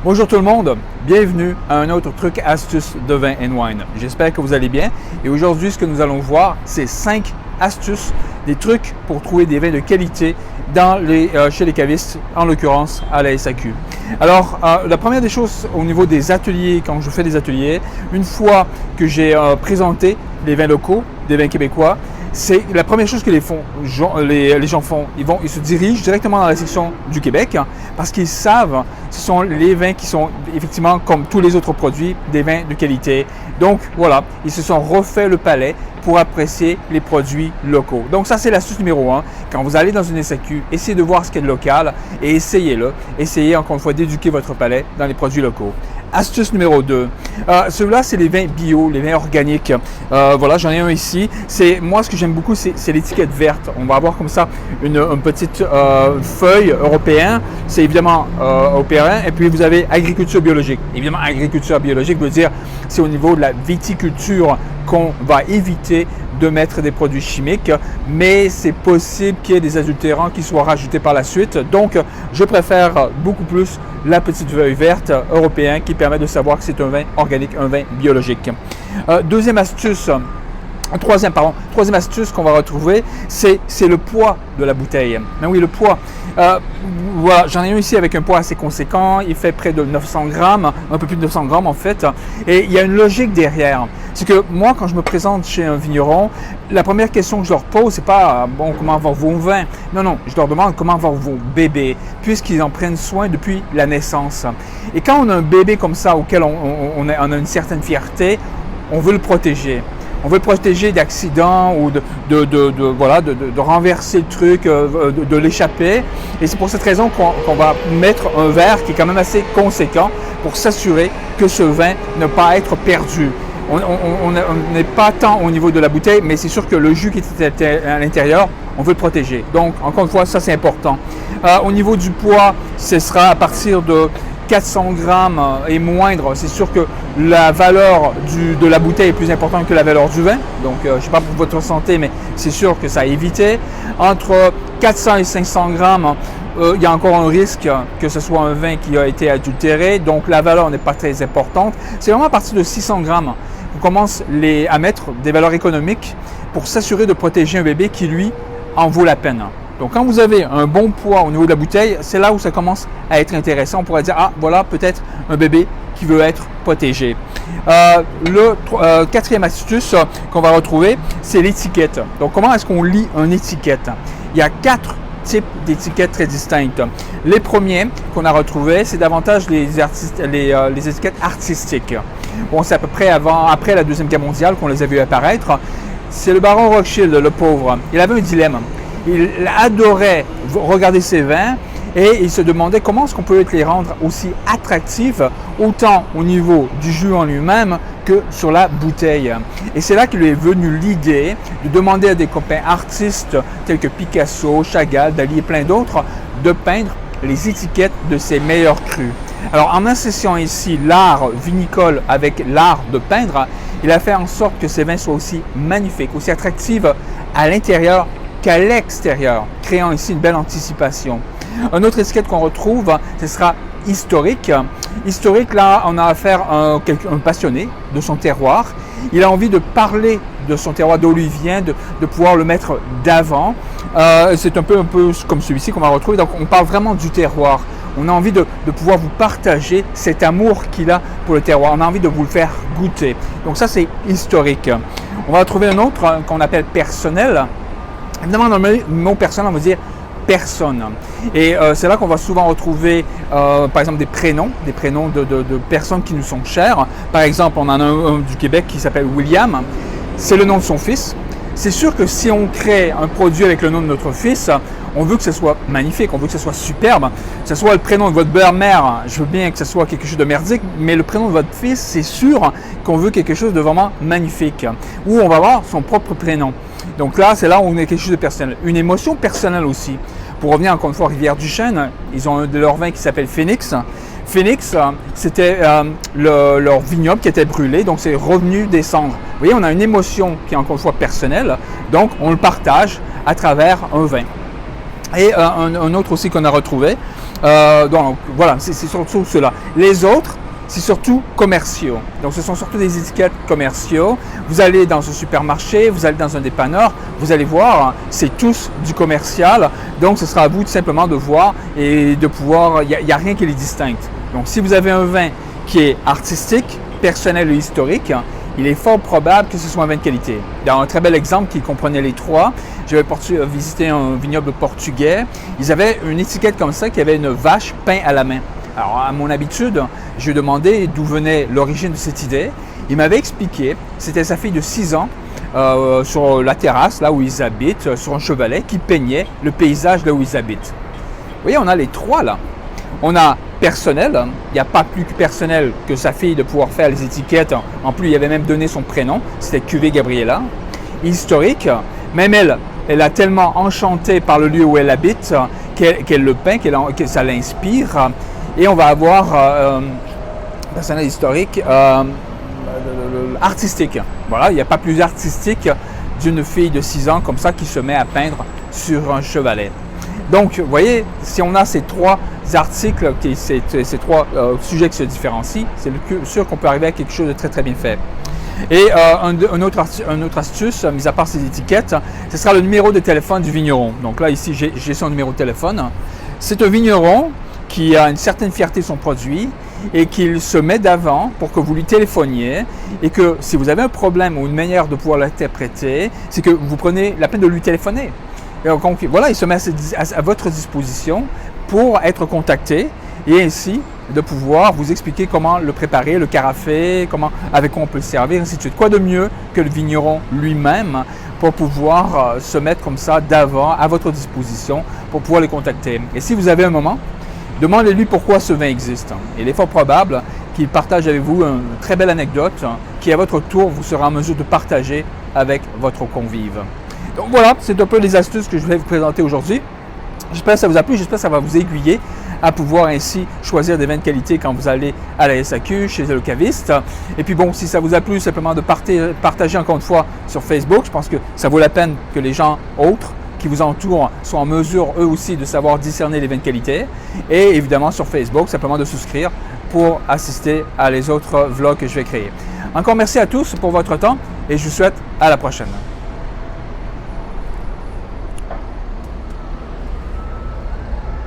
Bonjour tout le monde, bienvenue à un autre truc astuce de vin and wine. J'espère que vous allez bien et aujourd'hui ce que nous allons voir c'est 5 astuces, des trucs pour trouver des vins de qualité chez les cavistes, en l'occurrence à la SAQ. Alors la première des choses au niveau des ateliers, quand je fais des ateliers, une fois que j'ai présenté les vins locaux, des vins québécois, c'est la première chose que les gens font. Ils se dirigent directement dans la section du Québec parce qu'ils savent que ce sont les vins qui sont effectivement, comme tous les autres produits, des vins de qualité. Donc voilà, ils se sont refait le palais pour apprécier les produits locaux. Donc ça, c'est l'astuce numéro 1. Quand vous allez dans une SAQ, essayez de voir ce qu'il y a de local et essayez-le. Essayez encore une fois d'éduquer votre palais dans les produits locaux. Astuce numéro 2. Celui-là, c'est les vins bio, les vins organiques. Voilà, j'en ai un ici. Moi, ce que j'aime beaucoup, c'est l'étiquette verte. On va avoir comme ça une petite feuille européenne. C'est évidemment européen. Et puis, vous avez agriculture biologique. Évidemment, agriculture biologique veut dire c'est au niveau de la viticulture qu'on va éviter de mettre des produits chimiques, mais c'est possible qu'il y ait des adultérants qui soient rajoutés par la suite. Donc, je préfère beaucoup plus la petite feuille verte européenne qui permet de savoir que c'est un vin organique, un vin biologique. Troisième astuce qu'on va retrouver, c'est le poids de la bouteille. Mais oui, le poids. Voilà, j'en ai un ici avec un poids assez conséquent. Il fait près de 900 grammes, un peu plus de 900 grammes en fait. Et il y a une logique derrière. C'est que moi, quand je me présente chez un vigneron, la première question que je leur pose, c'est pas bon, comment vont vos vins. Non, je leur demande comment vont vos bébés, puisqu'ils en prennent soin depuis la naissance. Et quand on a un bébé comme ça, auquel on a une certaine fierté, on veut le protéger. On veut le protéger d'accidents ou de renverser le truc, de l'échapper. Et c'est pour cette raison qu'on va mettre un verre qui est quand même assez conséquent pour s'assurer que ce vin ne va pas être perdu. On n'est pas tant au niveau de la bouteille, mais c'est sûr que le jus qui est à l'intérieur, on veut le protéger. Donc, encore une fois, ça c'est important. Au niveau du poids, ce sera à partir de 400 grammes et moindre. C'est sûr que la valeur de la bouteille est plus importante que la valeur du vin. Donc, je ne sais pas pour votre santé, mais c'est sûr que ça a évité. Entre 400 et 500 grammes, il y a encore un risque que ce soit un vin qui a été adultéré. Donc, la valeur n'est pas très importante. C'est vraiment à partir de 600 grammes qu'on commence à mettre des valeurs économiques pour s'assurer de protéger un bébé qui, lui, en vaut la peine. Donc, quand vous avez un bon poids au niveau de la bouteille, c'est là où ça commence à être intéressant. On pourrait dire, ah, voilà peut-être un bébé qui veut être protégé. Quatrième astuce qu'on va retrouver, c'est l'étiquette. Donc, comment est-ce qu'on lit une étiquette? Il y a 4 types d'étiquettes très distinctes. Les premiers qu'on a retrouvés, c'est davantage les étiquettes artistiques. Bon, c'est à peu près après la Deuxième Guerre mondiale qu'on les a vus apparaître. C'est le baron Rothschild, le pauvre. Il avait un dilemme. Il adorait regarder ses vins et il se demandait comment est-ce qu'on peut les rendre aussi attractifs, autant au niveau du jus en lui-même que sur la bouteille. Et c'est là qu'il lui est venu l'idée de demander à des copains artistes tels que Picasso, Chagall, Dali et plein d'autres de peindre les étiquettes de ses meilleurs crus. Alors en associant ici l'art vinicole avec l'art de peindre, il a fait en sorte que ces vins soient aussi magnifiques, aussi attractifs à l'intérieur qu'à l'extérieur, créant ici une belle anticipation. Un autre étiquette qu'on retrouve, ce sera historique. Historique, là, on a affaire à un passionné de son terroir. Il a envie de parler de son terroir, d'où il vient, de pouvoir le mettre d'avant. C'est un peu comme celui-ci qu'on va retrouver. Donc, on parle vraiment du terroir. On a envie de pouvoir vous partager cet amour qu'il a pour le terroir. On a envie de vous le faire goûter. Donc, ça, c'est historique. On va trouver un autre qu'on appelle personnel. Évidemment, dans le mot personnel, on va dire personne. Et c'est là qu'on va souvent retrouver, par exemple, des prénoms de personnes qui nous sont chères. Par exemple, on en a un du Québec qui s'appelle William. C'est le nom de son fils. C'est sûr que si on crée un produit avec le nom de notre fils, on veut que ce soit magnifique, on veut que ce soit superbe. Que ce soit le prénom de votre belle-mère, je veux bien que ce soit quelque chose de merdique, mais le prénom de votre fils, c'est sûr qu'on veut quelque chose de vraiment magnifique. Ou on va avoir son propre prénom. Donc là, c'est là où on a quelque chose de personnel. Une émotion personnelle aussi. Pour revenir encore une fois à Rivière-du-Chêne, ils ont un de leurs vins qui s'appelle Phoenix. Phoenix, c'était leur vignoble qui était brûlé, donc c'est revenu des cendres. Vous voyez, on a une émotion qui est encore une fois personnelle, donc on le partage à travers un vin. Et un autre aussi qu'on a retrouvé. Donc voilà, c'est surtout cela. Les autres, c'est surtout commerciaux. Donc ce sont surtout des étiquettes commerciaux. Vous allez dans un supermarché, vous allez dans un dépanneur, vous allez voir, c'est tous du commercial. Donc ce sera à vous tout simplement de voir et de pouvoir, il n'y a rien qui les distingue. Donc si vous avez un vin qui est artistique, personnel et historique, il est fort probable que ce soit un vin de qualité. Dans un très bel exemple qui comprenait les trois, j'avais visité un vignoble portugais. Ils avaient une étiquette comme ça qui avait une vache peinte à la main. Alors, à mon habitude, je lui ai demandé d'où venait l'origine de cette idée. Il m'avait expliqué, c'était sa fille de 6 ans, sur la terrasse, là où ils habitent, sur un chevalet, qui peignait le paysage là où ils habitent. Vous voyez, on a les trois là. On a personnel, il n'y a pas plus que personnel que sa fille de pouvoir faire les étiquettes. En plus, il avait même donné son prénom, c'était Cuvée Gabriela. Historique, même elle a tellement enchanté par le lieu où elle habite qu'elle le peint, que ça l'inspire. Et on va avoir personnel historique, artistique. Voilà, il n'y a pas plus artistique d'une fille de 6 ans comme ça qui se met à peindre sur un chevalet. Donc, vous voyez, si on a ces trois articles, ces trois sujets qui se différencient, c'est sûr qu'on peut arriver à quelque chose de très très bien fait. Et une autre astuce, mis à part ces étiquettes, ce sera le numéro de téléphone du vigneron. Donc là, ici, j'ai son numéro de téléphone. C'est un vigneron qui a une certaine fierté de son produit et qu'il se met d'avant pour que vous lui téléphoniez et que si vous avez un problème ou une manière de pouvoir l'interpréter, c'est que vous prenez la peine de lui téléphoner. Et donc, voilà, il se met à votre disposition pour être contacté et ainsi de pouvoir vous expliquer comment le préparer, le carafer, avec quoi on peut le servir, ainsi de suite. Quoi de mieux que le vigneron lui-même pour pouvoir se mettre comme ça d'avant à votre disposition pour pouvoir les contacter. Et si vous avez un moment, demandez-lui pourquoi ce vin existe. Il est fort probable qu'il partage avec vous une très belle anecdote qui, à votre tour, vous sera en mesure de partager avec votre convive. Donc voilà, c'est un peu les astuces que je voulais vous présenter aujourd'hui. J'espère que ça vous a plu, j'espère que ça va vous aiguiller à pouvoir ainsi choisir des vins de qualité quand vous allez à la SAQ, chez le caviste. Et puis bon, si ça vous a plu, simplement de partager encore une fois sur Facebook. Je pense que ça vaut la peine que les gens autres qui vous entourent soient en mesure eux aussi de savoir discerner les vins de qualité. Et évidemment sur Facebook, simplement de souscrire pour assister à les autres vlogs que je vais créer. Encore merci à tous pour votre temps et je vous souhaite à la prochaine.